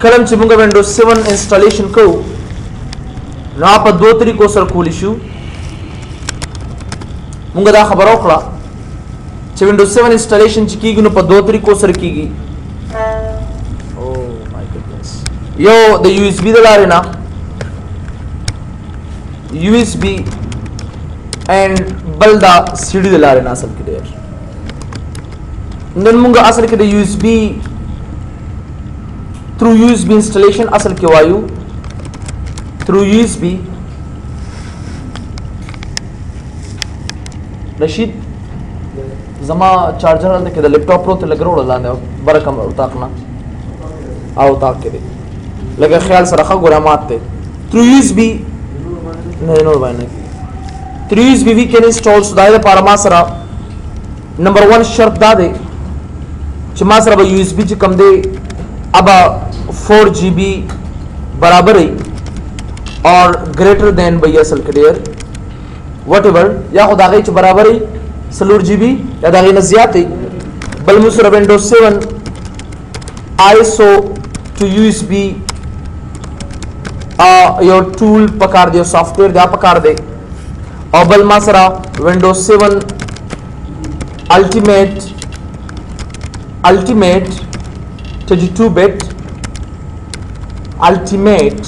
कलम چې موږ وینډوز 7 انسټالیشن کوو نو په دوه طریقو سره کولی شو. موږ دا خبره وکړه چې وینډوز 7 انسټالیشن چې کیږي نو په دوه طریقو سره کیږي. او مای ګډنس یو د یو اس بي د لارې نه یو اس بي اینڈ بل دا سی ډي د لارې نه اصل کې ډېر نن موږ اصل کې د یو اس بي through USB installation اصل کې وایو through USB. رشید زما چارجر هلته کې د لپټاپ پروت لګ وروړه لاندې برکم اتاق نه او اتاق کې دی لکه خیال سره ښه ګوره مات دی through USB نه نور باندې through USB we can install so دا لپاره ما سره نمبر 1 شرط دا دی چې ما سره به USB چې کم دی ابا 4 GB برابر ہے اور گریٹر دین بھئی اصل کلیئر وٹ ایور یا خود آگئی چھ برابر ہے سلور GB یا داغی نزیات ہے بل مصر وینڈوز 7 ISO to USB your tool پکار دے سافٹ ویئر دا پکار دے اور بل مصر وینڈوز 7 ultimate 32-bit ultimate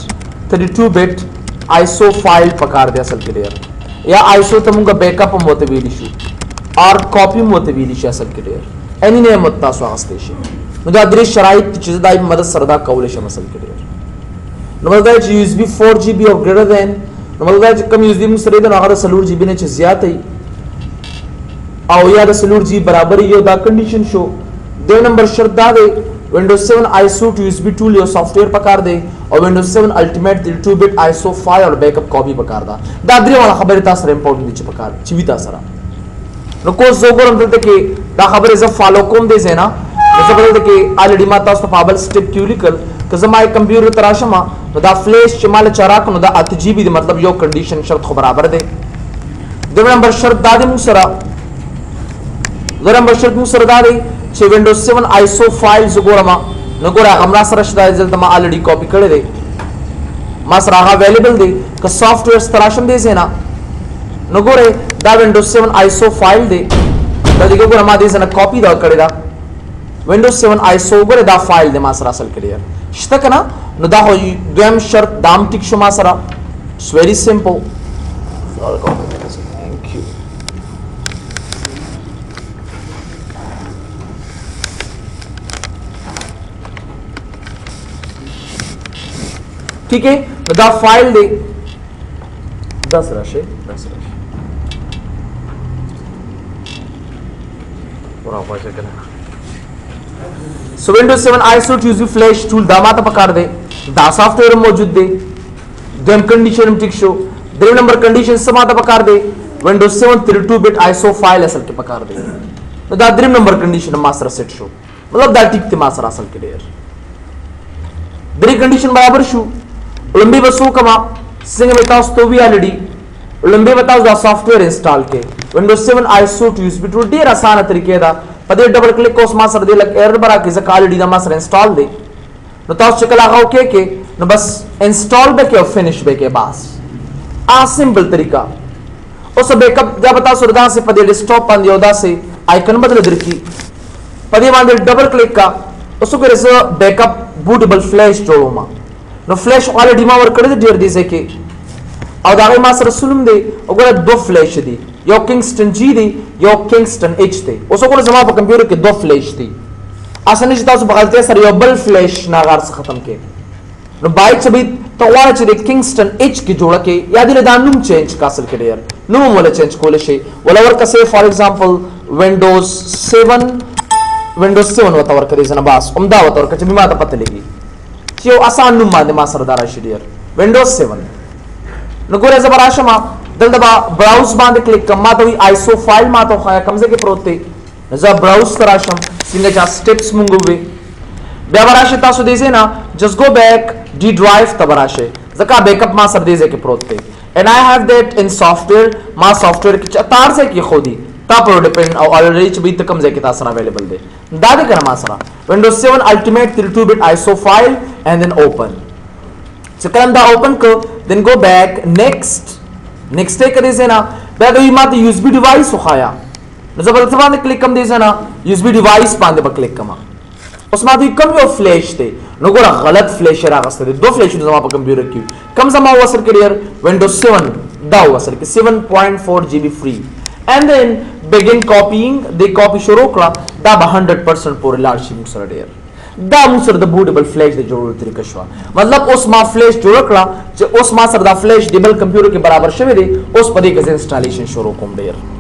32-bit ISO file पकार दे असल क्लियर या ISO तमुंगा बैकअप मोते वीली शू और कॉपी मोते वीली शू असल क्लियर एनी ने मुत्ता स्वागत शे नुदा दरी शराइत चीज दाई मदद सरदा कौले शम असल क्लियर नमदा USB 4 GB और ग्रेटर देन नमदा कम USB मुसरे देन अगर सलूर GB ने च ज्यादा ही او یا د سلور GB برابر یو دا کنډیشن شو دو نمبر شرط دا دی Windows 7 ISO to USB tool यो सॉफ्टवेयर पकार दे और Windows 7 Ultimate 32-bit ISO फाइल और बैकअप कॉपी पकार दा द्री वाला खबर ता सर इंपॉर्टेंट दिच पकार चिविता सरा नो को जोगर हम दते के दा खबर इज फॉलो कोम दे सेना जैसे बदलते के ऑलरेडी माता उस पाबल स्टेप क्यूलिकल कि जमा एक कंप्यूटर तराशमा तो दा फ्लैश चमाल चराक नो दा 8 GB मतलब यो कंडीशन शर्त को बराबर दे दो नंबर शर्त दा दे मुसरा दो नंबर शर्त मुसरा दा दे چې Windows 7 ISO फाइल्स ګورما نو ګوره همرا سره شته ځل ما الریډي کاپی کړی دی ما سره هغه اویلیبل دی که سافټ ویر ستراشم دی زینا نو ګوره دا Windows 7 ISO فایل دی دا دغه ګوره ما دې زنه کاپی دا کړی دا Windows 7 ISO ګوره دا فایل دی ما سره اصل کلیئر شته کنه نو دا دویم شرط دام ټیک شو ما سره اټس ویری سمپل ठीक है दा फाइल दे 10 राशे और आप ऐसे करना सो Windows 7 ISO to USB flash tool दा माता पकार दे दा सॉफ्टवेयर मौजूद दे देम कंडीशन टिक शो दे नंबर कंडीशन से माता पकार दे Windows 7 32-bit ISO फाइल असल के पकार दे तो दा dream number condition master set show मतलब दा टिक ते मास्टर असल के देर दरी कंडीशन बराबर शो लंबी बसों कमा सिंग बताओ तो भी ऑलरेडी लंबी बताओ दा सॉफ्टवेयर इंस्टॉल के Windows 7 ISO to USB टूल ढेर आसान तरीके दा पदे डबल क्लिक कोस मा सर दे लग एरर बरा के जक ऑलरेडी दा मा सर इंस्टॉल दे नो तास चकल आगाओ के नो बस इंस्टॉल बे के और फिनिश बे के बस आ सिंपल तरीका उस बैकअप दा बताओ सुरदा से पदे डेस्कटॉप पन योदा से आइकन बदल दरकी पदे बांधे डबल क्लिक का उसको के रेस बैकअप बूटेबल फ्लैश जोड़ो मा नो फ्लैश ऑलरेडी मा वर कड़े ढेर दी से के और दागे मा सर सुलम दे ओगरा दो फ्लैश दी यो किंगस्टन जी दी यो किंगस्टन एच दी उसको को जमा पर कंप्यूटर के दो फ्लैश दी आसानी से तास बगलते सर यो बल फ्लैश नागार से खत्म के नो बाइक से भी तो वाला चे किंगस्टन एच की जोड़ के याद ले दानुम चेंज कासल के यार नुम वाला चेंज कोले शे वाला वर का से फॉर एग्जांपल Windows 7 वतावर करे जना बास उमदा वतावर का चमी माता पते लेगी यो आसान नुम माने मा सरदार शेडियर Windows 7 न गोरे जबराशमा दल दबा ब्राउज बांध क्लिक कमा तो ISO फाइल मा तो खाया कमजे के प्रोते ज ब्राउज तराशम सिंगे जा स्टेप्स मुंगुवे बेवराशे तासु देजे ना just go back D drive तबराशे जका बैकअप मा सर देजे के प्रोते and I have that in software मा सॉफ्टवेयर की तार से की खोदी تا پر ډیپند او الریډي چې به کم ځای کې تاسو سره اویلیبل دی دا دې کنه ما سره Windows 7 Ultimate 32-bit ISO file and then open چې کله دا open کو then go back next ته کړئ زنا دا دوی ماته USB device وخایا نو زبر ته باندې کلیک کوم دې زنا USB device باندې به کلیک کوم اوس ما دې کوم یو فلیش ته نو ګوره غلط فلیش راغسته دي 2 فلیش زما په کمپیوټر کې کم زما وصل کړی Windows 7 دا وصل کې 7.4 GB free and then begin copying the copy شروع کړه دا به 100% پورې لاړ شي موږ سره ډیر دا موږ سره د بوټیبل فلیش د جوړولو طریقه شو مطلب اوس ما فلیش جوړ کړه چې اوس ما سره دا فلیش ډیبل کمپیوټر کې برابر شوی دی اوس په دې کې انسټالیشن شروع کوم ډیر